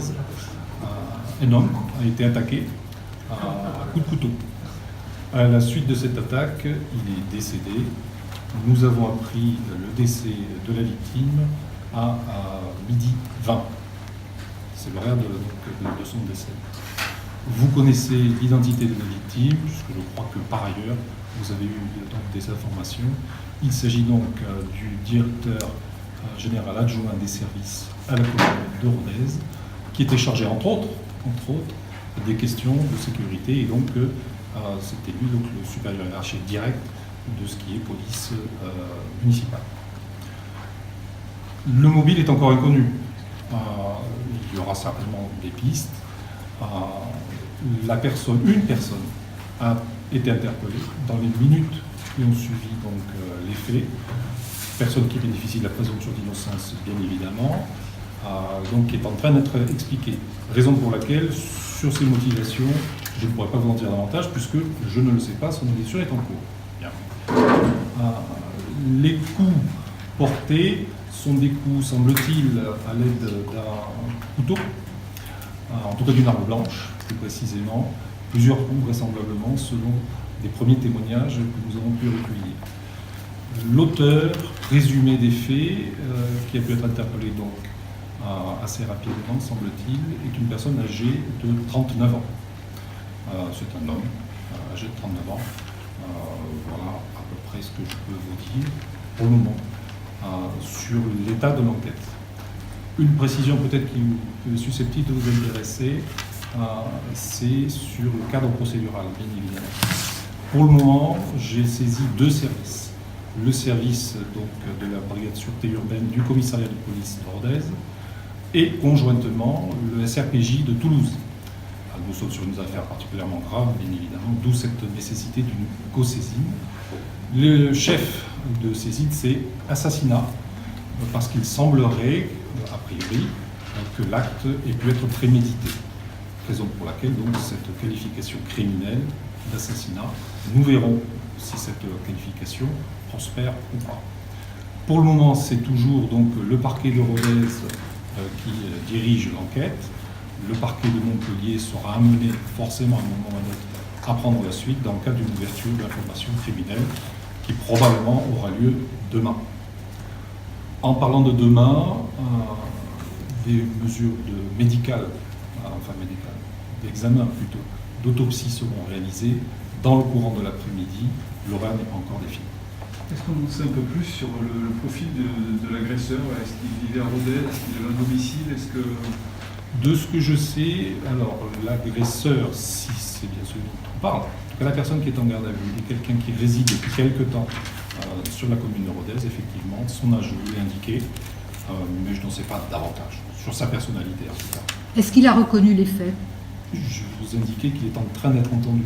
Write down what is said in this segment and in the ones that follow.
Rodez, un homme a été attaqué à coups de couteau. À la suite de cette attaque, il est décédé. Nous avons appris le décès de la victime à 12h20. C'est l'horaire de son décès. Vous connaissez l'identité de la victime, puisque je crois que par ailleurs, vous avez eu donc des informations. Il s'agit donc du directeur général adjoint des services à la commune de Rodez, qui était chargé, entre autres, des questions de sécurité, et donc c'était lui donc, le supérieur hiérarchique direct de ce qui est police municipale. Le mobile est encore inconnu. Il y aura certainement des pistes. Une personne a été interpellée dans les minutes qui ont suivi donc, les faits. Personne qui bénéficie de la présomption d'innocence, bien évidemment, donc qui est en train d'être expliquée. Raison pour laquelle, sur ces motivations, je ne pourrais pas vous en dire davantage, puisque je ne le sais pas, son audition est en cours. Bien. Les coups portés sont des coups, semble-t-il, à l'aide d'un couteau, en tout cas d'une arme blanche, plus précisément, plusieurs coups vraisemblablement, selon des premiers témoignages que nous avons pu recueillir. L'auteur présumé des faits, qui a pu être interpellé donc assez rapidement, semble-t-il, est une personne âgée de 39 ans. C'est un homme âgé de 39 ans. Voilà à peu près ce que je peux vous dire pour le moment sur l'état de l'enquête. Une précision peut-être qui est susceptible de vous intéresser, c'est sur le cadre procédural, bien évidemment. Pour le moment, j'ai saisi deux services. Le service donc, de la brigade de sûreté urbaine du commissariat de police de Rodez et conjointement le SRPJ de Toulouse. Nous sommes sur une affaire particulièrement grave, bien évidemment, d'où cette nécessité d'une co-saisine. Le chef de saisine, c'est assassinat, parce qu'il semblerait, a priori, que l'acte ait pu être prémédité. Raison pour laquelle, donc, cette qualification criminelle d'assassinat, nous verrons si cette qualification prospère ou pas. Pour le moment, c'est toujours donc, le parquet de Rodez qui dirige l'enquête. Le parquet de Montpellier sera amené forcément à un moment ou à un autre à prendre la suite dans le cadre d'une ouverture de l'information criminelle qui probablement aura lieu demain. En parlant de demain, des mesures médicales, d'examen plutôt, d'autopsie seront réalisées dans le courant de l'après-midi. L'horaire n'est pas encore défini. Est-ce qu'on sait un peu plus sur le profil de l'agresseur? Est-ce qu'il vivait à Rodez? Est-ce qu'il avait un domicile? De ce que je sais, alors l'agresseur, si c'est bien celui dont on parle, en tout cas la personne qui est en garde à vue est quelqu'un qui réside depuis quelque temps sur la commune de Rodez, effectivement, son âge je vous l'ai indiqué, mais je n'en sais pas davantage, sur sa personnalité en tout cas. Est-ce qu'il a reconnu les faits? Je vous indiquais qu'il est en train d'être entendu.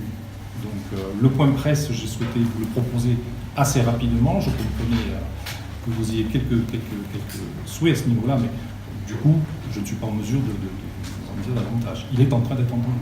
Donc le point presse, j'ai souhaité vous le proposer assez rapidement, je comprenais que vous ayez quelques souhaits à ce niveau-là, mais du coup, je ne suis pas en mesure de vous en dire davantage. Il est en train d'être entendu.